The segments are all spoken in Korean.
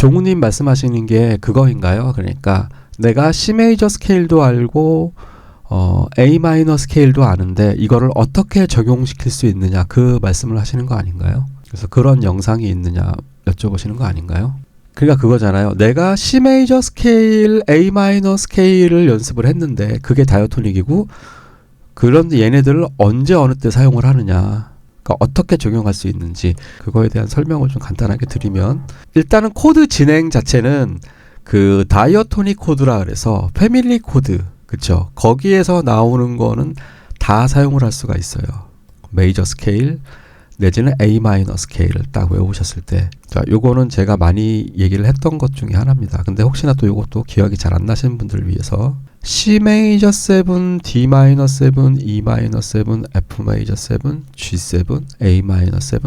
종우님 말씀하시는 게 그거인가요? 그러니까 내가 C 메이저 스케일도 알고 A 마이너 스케일도 아는데 이거를 어떻게 적용시킬 수 있느냐 그 말씀을 하시는 거 아닌가요? 그래서 그런 영상이 있느냐 여쭤보시는 거 아닌가요? 그러니까 그거잖아요. 내가 C 메이저 스케일, A 마이너 스케일을 연습을 했는데 그게 다이어토닉이고 그런데 얘네들을 언제 어느 때 사용을 하느냐 그러니까 어떻게 적용할 수 있는지 그거에 대한 설명을 좀 간단하게 드리면 일단은 코드 진행 자체는 그 다이어토닉 코드라 그래서 패밀리 코드 그쵸? 거기에서 나오는 거는 다 사용을 할 수가 있어요. 메이저 스케일 내지는 A 마이너 스케일을 딱 외우셨을 때 자, 요거는 제가 많이 얘기를 했던 것 중에 하나입니다. 근데 혹시나 또 요것도 기억이 잘 안 나시는 분들을 위해서 C 메이저 7, D 마이너 7, E 마이너 7, F 메이저 7, G7, A 마이너 7,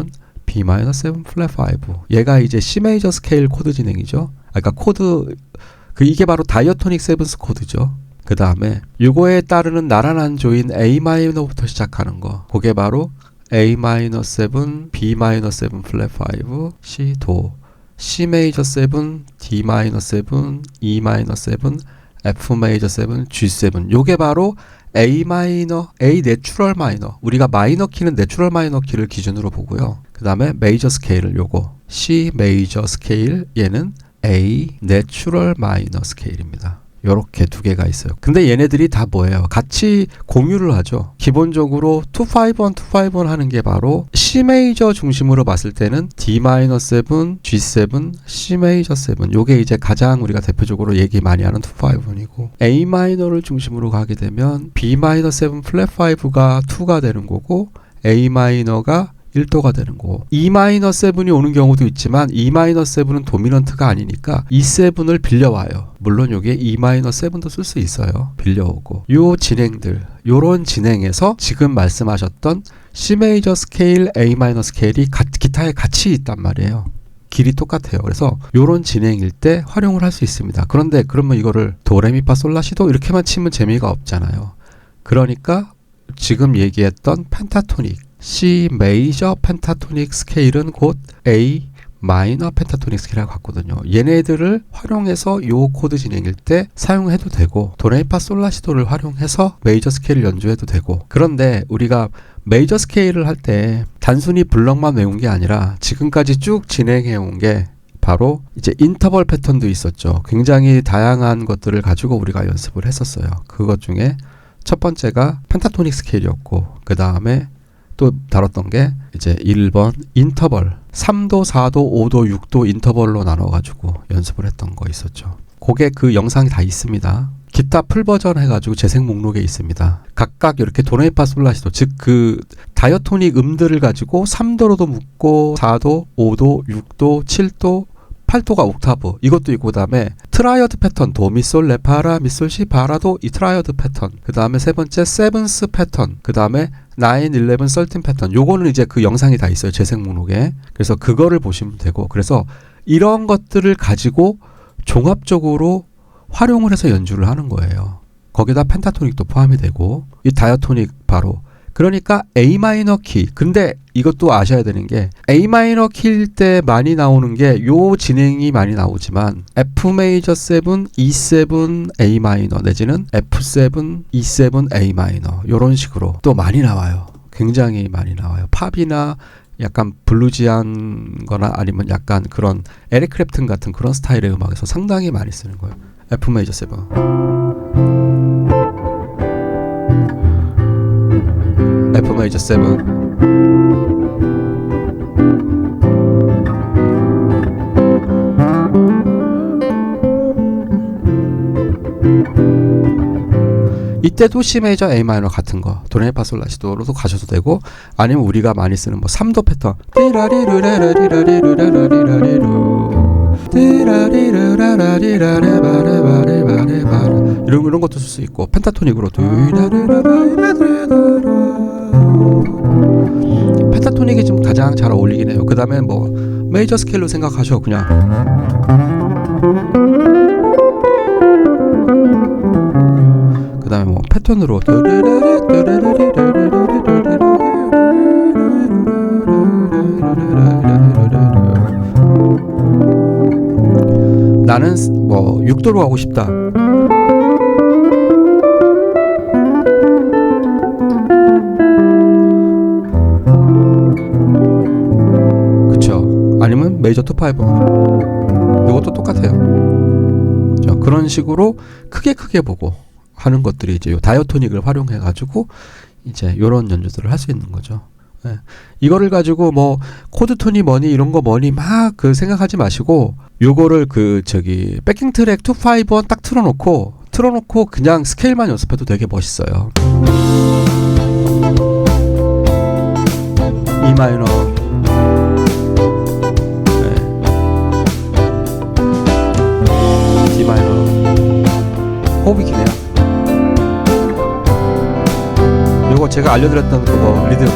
B 마이너 7, 플랫 5 얘가 이제 C 메이저 스케일 코드 진행이죠. 그러니까 코드 이게 바로 다이어토닉 세븐스 코드죠. 그 다음에 요거에 따르는 나란한 조인 A 마이너부터 시작하는 거 그게 바로 A 마이너 7, B 마이너 7 플랫 5, C 도, C 메이저 7, D 마이너 7, E 마이너 7, F 메이저 7, G7 요게 바로 A 마이너, A 내추럴 마이너 우리가 마이너 키는 내추럴 마이너 키를 기준으로 보고요. 그 다음에 메이저 스케일을 요거 C 메이저 스케일 얘는 A 내추럴 마이너 스케일입니다. 요렇게 두 개가 있어요. 근데 얘네들이 다 뭐예요? 같이 공유를 하죠. 기본적으로 251, 251 하는 게 바로 C 메이저 중심으로 봤을 때는 D-7, G7, C 메이저 7 요게 이제 가장 우리가 대표적으로 얘기 많이 하는 251이고 A 마이너를 중심으로 가게 되면 B-7 플랫 5가 2가 되는 거고 A 마이너가 1도가 되는 거고 E-7이 오는 경우도 있지만 E-7은 도미넌트가 아니니까 E7을 빌려와요. 물론 요게 E-7도 쓸 수 있어요. 빌려오고 요 진행들 요런 진행에서 지금 말씀하셨던 C 메이저 스케일, A 마이너 스케일이 기타에 같이 있단 말이에요. 길이 똑같아요. 그래서 요런 진행일 때 활용을 할 수 있습니다. 그런데 그러면 이거를 도레미파솔라시도 이렇게만 치면 재미가 없잖아요. 그러니까 지금 얘기했던 펜타토닉 C 메이저 펜타토닉 스케일은 곧 A 마이너 펜타토닉 스케일이라고 같거든요. 얘네들을 활용해서 요 코드 진행일 때 사용해도 되고 도레미파솔라시도를 활용해서 메이저 스케일을 연주해도 되고 그런데 우리가 메이저 스케일을 할 때 단순히 블럭만 외운 게 아니라 지금까지 쭉 진행해 온 게 바로 이제 인터벌 패턴도 있었죠. 굉장히 다양한 것들을 가지고 우리가 연습을 했었어요. 그것 중에 첫 번째가 펜타토닉 스케일이었고 그 다음에 또 다뤘던 게 이제 1번 인터벌 3도, 4도, 5도, 6도 인터벌로 나눠가지고 연습을 했던 거 있었죠. 그게 그 영상이 다 있습니다. 기타 풀 버전 해가지고 재생 목록에 있습니다. 각각 이렇게 도레미파솔라시도 즉 그 다이어토닉 음들을 가지고 3도로도 묶고 4도, 5도, 6도, 7도 8도가 옥타브 이것도 있고 그 다음에 트라이어드 패턴 도미솔 레파라 미솔 시 바라도 이 트라이어드 패턴 그 다음에 세 번째 세븐스 패턴 그 다음에 9, 11, 13 패턴 요거는 이제 그 영상이 다 있어요. 재생 목록에. 그래서 그거를 보시면 되고 그래서 이런 것들을 가지고 종합적으로 활용을 해서 연주를 하는 거예요. 거기다 펜타토닉도 포함이 되고 이 다이어토닉 바로 그러니까 A 마이너 키 근데 이것도 아셔야 되는 게 A 마이너 키일 때 많이 나오는 게 요 진행이 많이 나오지만 F 메이저 7, E7, A 마이너 내지는 F7, E7, A 마이너 요런 식으로 또 많이 나와요. 굉장히 많이 나와요. 팝이나 약간 블루지한 거나 아니면 약간 그런 에릭 크랩튼 같은 그런 스타일의 음악에서 상당히 많이 쓰는 거예요. F 메이저 7 F 메이저 7 이때도 C 메이저 A 마이너 같은 거 도레미파솔라시도로도 가셔도 되고 아니면 우리가 많이 쓰는 뭐 3도 패턴 이런 것도 쓸 수 있고 펜타토닉으로 펜타토닉이 좀 가장 잘 어울리긴 해요. 그 다음에 뭐 메이저 스케일로 생각하셔. 그냥 그 다음에 뭐 패턴으로 나는 뭐 6도로 가고 싶다. 그쵸? 아니면 메이저 2, 5. 이것도 똑같아요. 그런 식으로 크게 보고 하는 것들이 이제 요 다이어토닉을 활용해 가지고 이제 요런 연주들을 할 수 있는 거죠. 네. 이거를 가지고 뭐 코드톤이 뭐니 이런 거 뭐니 막 그 생각하지 마시고 요거를 그 저기 백킹 트랙 2, 5원 딱 틀어놓고 그냥 스케일만 연습해도 되게 멋있어요. E 마이너, 네. D 마이너, 호흡이 기네요. 요거 제가 알려드렸던 그거 리듬.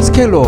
스케일로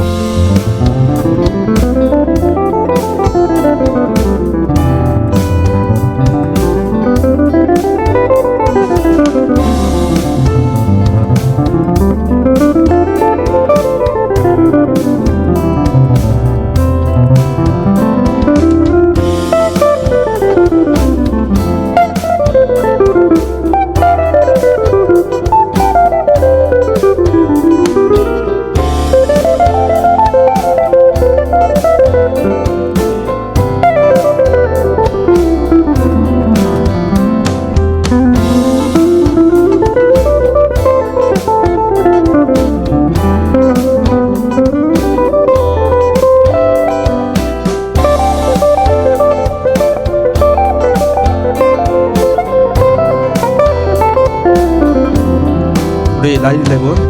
우리 911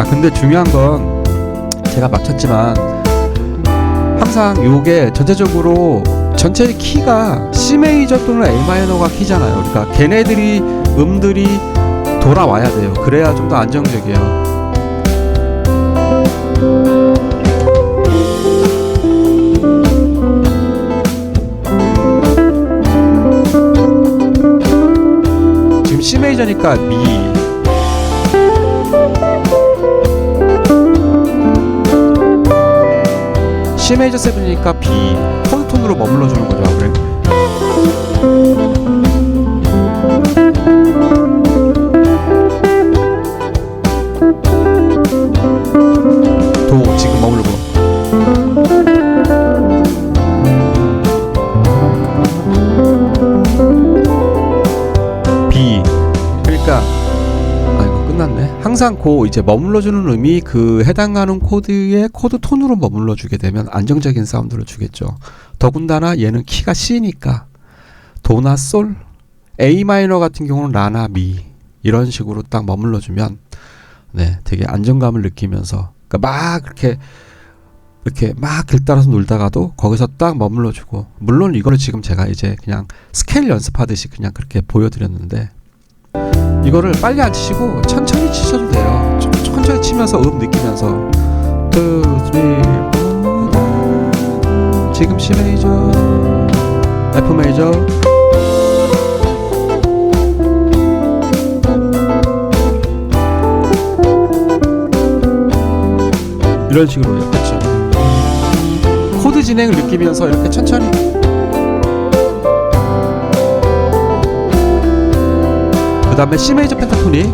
근데 중요한 건 제가 맞췄지만 항상 요게 전체적으로 전체 키가 C 메이저 또는 A 마이너가 키잖아요. 그러니까 걔네들이 음들이 돌아와야 돼요. 그래야 좀 더 안정적이에요. 지금 C 메이저니까 미, C 메이저 7이니까 B, 코드 톤으로 머물러 주는 거죠. 그래. 도 지금 머물고. B. 그러니까 이거 끝났네. 항상 고 이제 머물러주는 음이 그 해당하는 코드의 코드 톤으로 머물러주게 되면 안정적인 사운드를 주겠죠. 더군다나 얘는 키가 C니까 도나 솔, A 마이너 같은 경우는 라나 미 이런 식으로 딱 머물러주면 네 되게 안정감을 느끼면서 그러니까 막 이렇게 막 길 따라서 놀다가도 거기서 딱 머물러주고, 물론 이거를 지금 제가 이제 그냥 스케일 연습하듯이 그냥 그렇게 보여드렸는데 이거를 빨리 안 치시고 천천히 치셔도 돼요. 천천히 치면서 음 느끼면서 2, 3, 4 지금 C 메이저, F 메이저, 이런 식으로 그렇죠. 코드 진행을 느끼면서 이렇게 천천히 그 다음에 C 메이저 펜타토닉,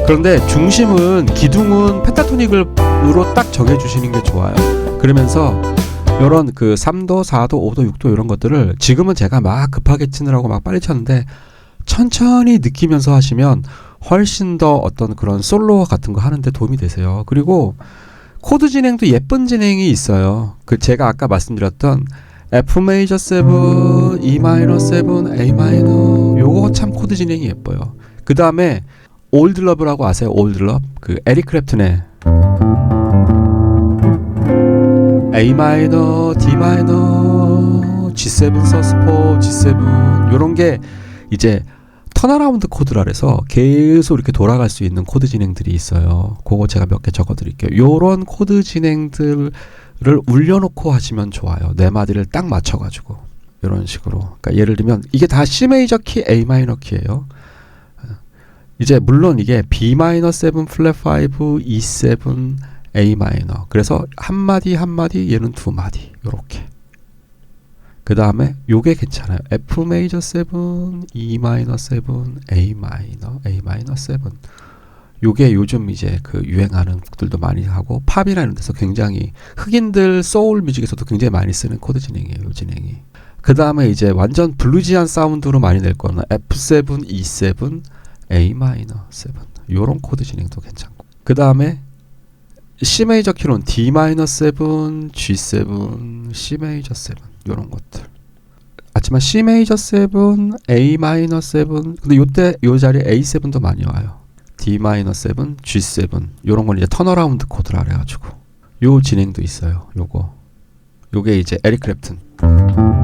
그런데 중심은 기둥은 펜타토닉으로 딱 정해주시는 게 좋아요. 그러면서 요런 그 3도, 4도, 5도, 6도 이런 것들을 지금은 제가 막 급하게 치느라고 막 빨리 쳤는데 천천히 느끼면서 하시면 훨씬 더 어떤 그런 솔로 같은 거 하는데 도움이 되세요. 그리고 코드 진행도 예쁜 진행이 있어요. 그 제가 아까 말씀드렸던 F 메이저 7, E 마이너 7, A 마이너 요거 참 코드 진행이 예뻐요. 그 다음에 올드 러브라고 아세요? 올드 러브? 그 에릭 클랩튼의 A 마이너, D 마이너, G7 서스포, G7 요런 게 이제 턴어라운드 코드라 그래서 계속 이렇게 돌아갈 수 있는 코드 진행들이 있어요. 그거 제가 몇 개 적어 드릴게요. 요런 코드 진행들을 울려놓고 하시면 좋아요. 네 마디를 딱 맞춰가지고 이런 식으로. 그러니까 예를 들면 이게 다 C 메이저 키, A 마이너 키예요. 이제 물론 이게 B 마이너 7, 플랫 5, E7, A 마이너. 그래서 한 마디 한 마디, 얘는 두 마디. 요렇게. 그 다음에 요게 괜찮아요. F 메이저 7, E 마이너 7, A 마이너 7. 요게 요즘 이제 그 유행하는 곡들도 많이 하고 팝이나 이런 데서 굉장히 흑인들 소울 뮤직에서도 굉장히 많이 쓰는 코드 진행이에요. 요 진행이. 그 다음에 이제 완전 블루지한 사운드로 많이 낼 거는 F7, E7, A 마이너 7. 요런 코드 진행도 괜찮고. 그 다음에 C 메이저 키로는 D 마이너 7, G7, C 메이저 7 요런 것들. 하지만 C 메이저 7, A 마이너 7. 근데 요때 요 자리에 A7도 많이 와요. D 마이너 7, G7 요런 건 이제 턴어라운드 코드라 그래 가지고 요 진행도 있어요. 요게 이제 에릭 클랩튼